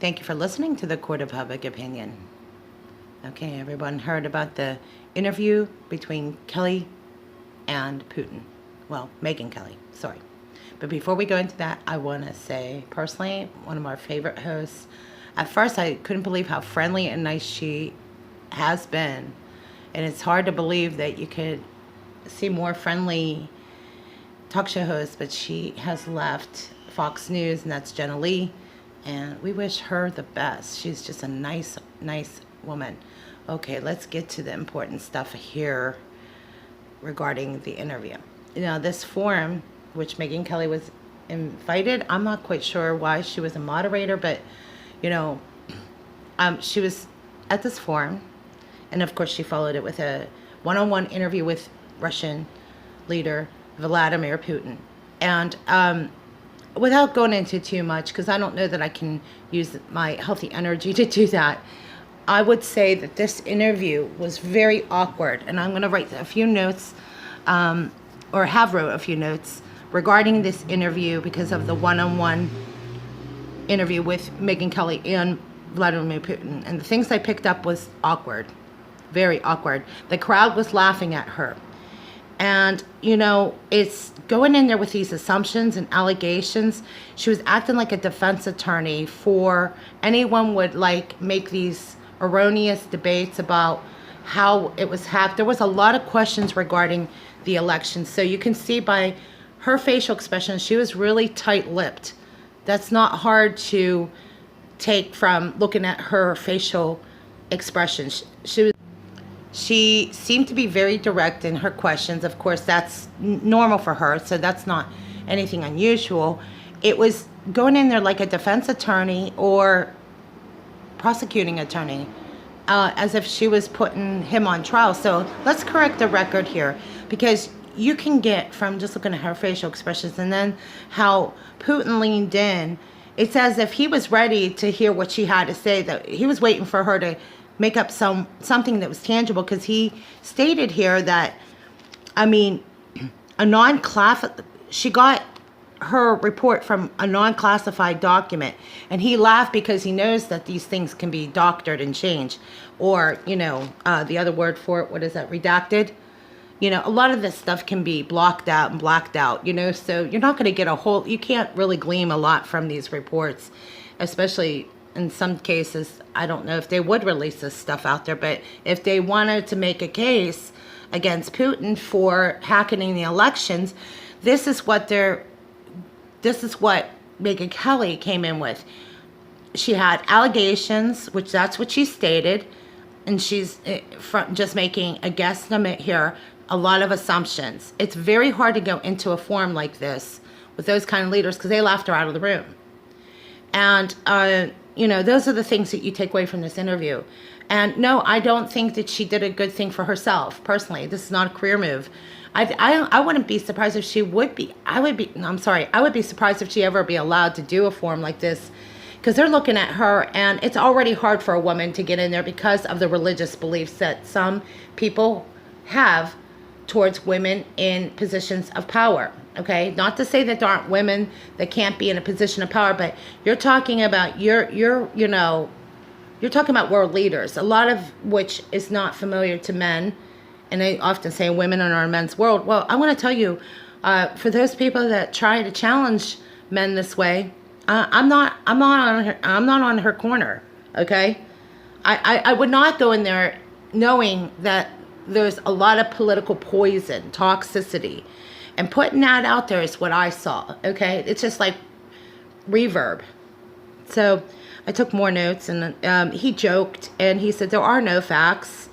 Thank you for listening to the Court of Public Opinion. Okay, everyone heard about the interview between Kelly and Putin. Well, Megyn Kelly, sorry. But before we go into that, I want to say, personally, one of our favorite hosts. At first, I couldn't believe how friendly and nice she has been. And it's hard to believe that you could see more friendly talk show hosts, but she has left Fox News, and that's Jenna Lee. And we wish her the best. She's just a nice, nice woman. Okay, let's get to the important stuff here regarding the interview. This forum, which Megyn Kelly was invited, I'm not quite sure why she was a moderator, but, she was at this forum. And, of course, she followed it with a one-on-one interview with Russian leader Vladimir Putin. And without going into too much, because I don't know that I can use my healthy energy to do that, I would say that this interview was very awkward. And I'm going to write a few notes, or have wrote a few notes, regarding this interview because of the one-on-one interview with Megyn Kelly and Vladimir Putin. And the things I picked up was awkward, very awkward. The crowd was laughing at her. And, it's going in there with these assumptions and allegations. She was acting like a defense attorney for anyone would make these erroneous debates about how it was hacked. There was a lot of questions regarding the election. So you can see by her facial expression, she was really tight-lipped. That's not hard to take from looking at her facial expressions. She seemed to be very direct in her questions. Of course, that's normal for her, so that's not anything unusual. It was going in there like a defense attorney or prosecuting attorney, as if she was putting him on trial. So let's correct the record here, because you can get from just looking at her facial expressions and then how Putin leaned in. It's as if he was ready to hear what she had to say, that he was waiting for her to make up something that was tangible, because he stated here that, she got her report from a non-classified document, and he laughed because he knows that these things can be doctored and changed, or, the other word for it, what is that, redacted? A lot of this stuff can be blocked out and blacked out, so you're not going to get you can't really glean a lot from these reports, especially in some cases. I don't know if they would release this stuff out there, but if they wanted to make a case against Putin for hacking the elections, this is what Megyn Kelly came in with. She had allegations, which that's what she stated, and she's just making a guesstimate here, a lot of assumptions. It's very hard to go into a forum like this with those kind of leaders, because they laughed her out of the room. And those are the things that you take away from this interview. And no, I don't think that she did a good thing for herself, personally. This is not a career move. I wouldn't be surprised if she would be. I would be surprised if she ever be allowed to do a forum like this, because they're looking at her, and it's already hard for a woman to get in there because of the religious beliefs that some people have towards women in positions of power. Okay, not to say that there aren't women that can't be in a position of power, but you're talking about you're talking about world leaders, a lot of which is not familiar to men, and they often say women are in men's world. Well, I want to tell you, for those people that try to challenge men this way, I'm not on her corner. Okay, I would not go in there knowing that there's a lot of political poison, toxicity. And putting that out there is what I saw, okay? It's just like reverb. So I took more notes, and he joked, and he said there are no facts.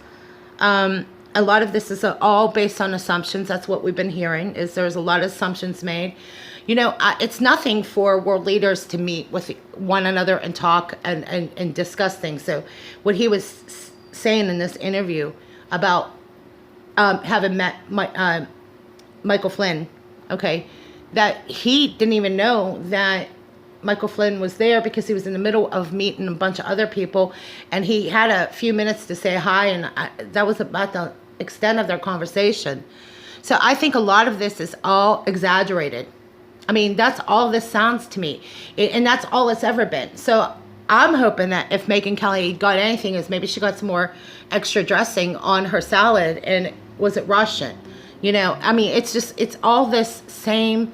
A lot of this is all based on assumptions. That's what we've been hearing, is there's a lot of assumptions made. It's nothing for world leaders to meet with one another and talk and discuss things. So what he was saying in this interview about having met Michael Flynn, okay, that he didn't even know that Michael Flynn was there, because he was in the middle of meeting a bunch of other people, and he had a few minutes to say hi, and that was about the extent of their conversation. So I think a lot of this is all exaggerated. That's all this sounds to me, and that's all it's ever been. So I'm hoping that if Megyn Kelly got anything, is maybe she got some more extra dressing on her salad, and was it Russian? You know, I mean, it's all this same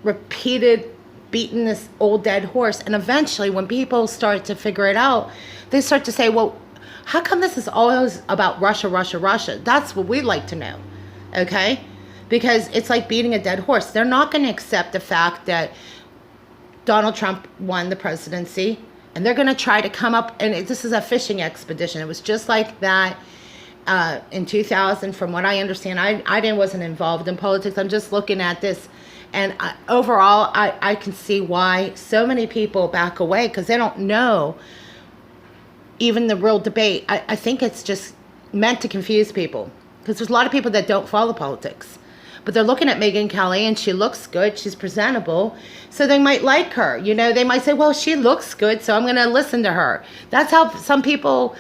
repeated beating this old dead horse. And eventually when people start to figure it out, they start to say, well, how come this is always about Russia, Russia, Russia? That's what we'd like to know, okay? Because it's like beating a dead horse. They're not going to accept the fact that Donald Trump won the presidency, and they're going to try to come up, and this is a fishing expedition. It was just like that in 2000, from what I understand. I wasn't involved in politics. I'm just looking at this, and overall, I can see why so many people back away, because they don't know even the real debate. I think it's just meant to confuse people, because there's a lot of people that don't follow politics. But they're looking at Megyn Kelly, and she looks good. She's presentable. So they might like her. You know, they might say, well, she looks good, so I'm going to listen to her. That's how some people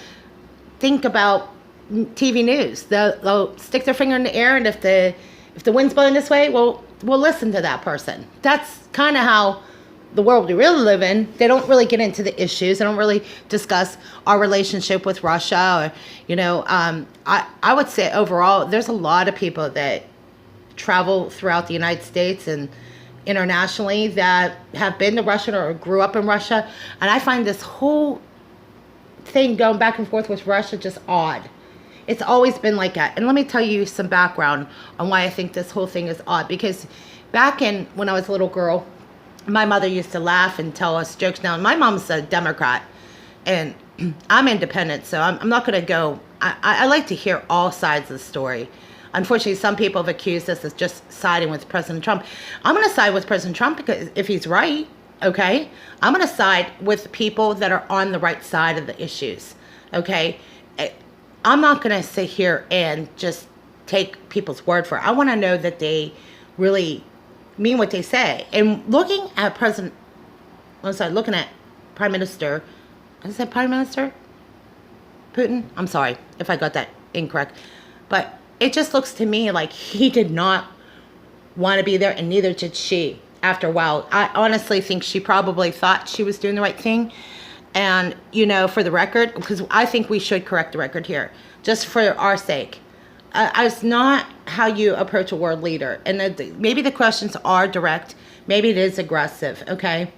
think about TV news. They'll stick their finger in the air, and if the wind's blowing this way, well, we'll listen to that person. That's kind of how the world we really live in. They don't really get into the issues. They don't really discuss our relationship with Russia. Or, you know, I would say overall, there's a lot of people that travel throughout the United States and internationally that have been to Russia or grew up in Russia. And I find this whole thing going back and forth with Russia just odd. It's always been like that. And let me tell you some background on why I think this whole thing is odd. Because back when I was a little girl, my mother used to laugh and tell us jokes. Now, my mom's a Democrat, and I'm independent, so I'm not going to go. I like to hear all sides of the story. Unfortunately, some people have accused us of just siding with President Trump. I'm going to side with President Trump because if he's right, okay? I'm going to side with people that are on the right side of the issues, okay? I'm not going to sit here and just take people's word for it. I want to know that they really mean what they say. And looking at looking at Prime Minister, is it Prime Minister Putin? I'm sorry if I got that incorrect. But it just looks to me like he did not want to be there, and neither did she after a while. I honestly think she probably thought she was doing the right thing. And, you know, for the record, because I think we should correct the record here, just for our sake. It's not how you approach a world leader. And maybe the questions are direct. Maybe it is aggressive, okay?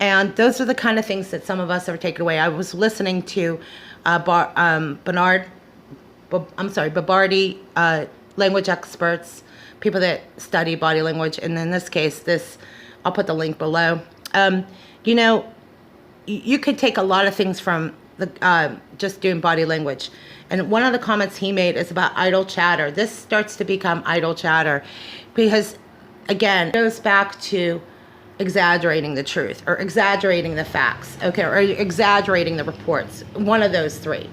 And those are the kind of things that some of us have taken away. I was listening to Babardi, language experts, people that study body language. And in this case, I'll put the link below. You know, you could take a lot of things from just doing body language. And one of the comments he made is about idle chatter. This starts to become idle chatter because, again, it goes back to exaggerating the truth or exaggerating the facts, okay, or exaggerating the reports. One of those three,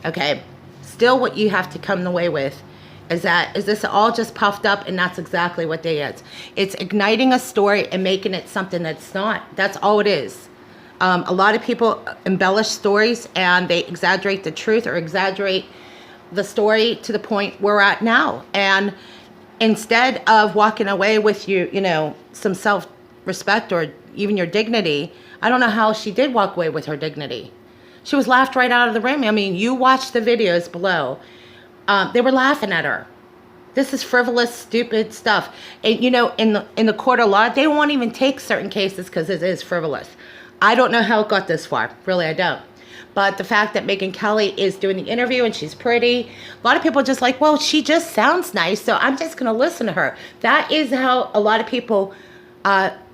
okay? Still, what you have to come away with is this all just puffed up, and that's exactly what they is. It's igniting a story and making it something that's not. That's all it is. A lot of people embellish stories, and they exaggerate the truth or exaggerate the story to the point we're at now. And instead of walking away with you know, some self-respect or even your dignity, I don't know how she did walk away with her dignity. She was laughed right out of the room. I mean, you watch the videos below. They were laughing at her. This is frivolous, stupid stuff. And, you know, in the court of law, they won't even take certain cases because it is frivolous. I don't know how it got this far. Really, I don't. But the fact that Megyn Kelly is doing the interview and she's pretty, a lot of people are just like, well, she just sounds nice, so I'm just going to listen to her. That is how a lot of people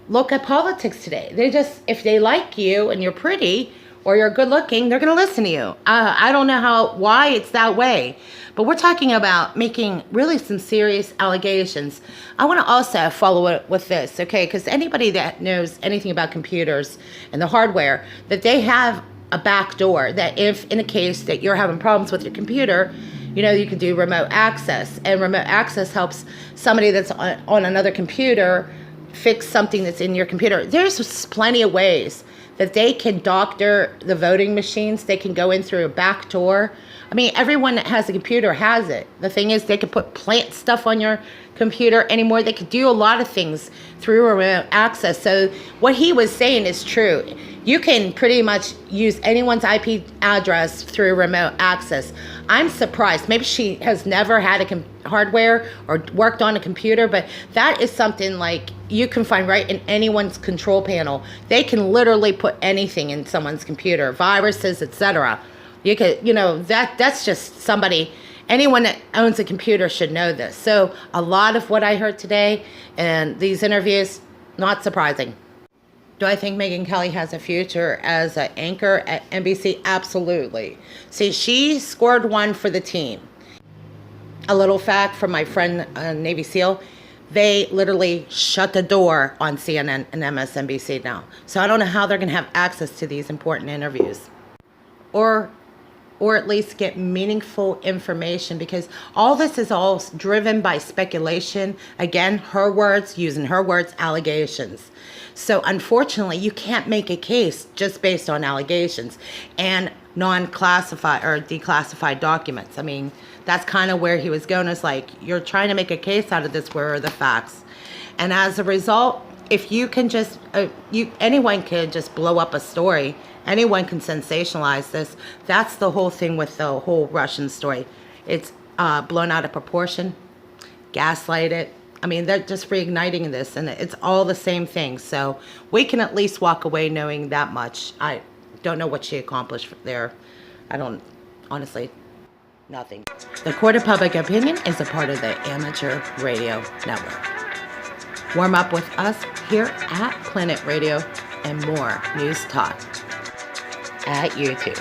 look at politics today. They just, if they like you and you're pretty or you're good looking, they're going to listen to you. I don't know why it's that way. But we're talking about making really some serious allegations. I want to also follow it with this, okay? Because anybody that knows anything about computers and the hardware, that they have a back door that if in a case that you're having problems with your computer, you know, you can do remote access. And remote access helps somebody that's on another computer fix something that's in your computer. There's plenty of ways that they can doctor the voting machines. They can go in through a back door. I mean, everyone that has a computer has it. The thing is, they could plant stuff on your computer anymore. They could do a lot of things through remote access. So what he was saying is true. You can pretty much use anyone's IP address through remote access. I'm surprised. Maybe she has never had hardware or worked on a computer, but that is something like you can find right in anyone's control panel. They can literally put anything in someone's computer, viruses, etc. You could, that's just somebody. Anyone that owns a computer should know this. So a lot of what I heard today and these interviews, not surprising. Do I think Megyn Kelly has a future as an anchor at NBC? Absolutely. See, she scored one for the team. A little fact from my friend, Navy SEAL, they literally shut the door on CNN and MSNBC now. So I don't know how they're going to have access to these important interviews. Or at least get meaningful information, because all this is all driven by speculation. Again, her words, using her words, allegations. So unfortunately, you can't make a case just based on allegations and non-classified or declassified documents. I mean, that's kind of where he was going. It's like, you're trying to make a case out of this. Where are the facts? And as a result, if you can just, anyone could just blow up a story. Anyone can sensationalize this. That's the whole thing with the whole Russian story. It's blown out of proportion, gaslighted. I mean, they're just reigniting this, and it's all the same thing. So we can at least walk away knowing that much. I don't know what she accomplished there. I don't, honestly, nothing. The Court of Public Opinion is a part of the Amateur Radio Network. Warm up with us here at Planet Radio and more news talk at YouTube.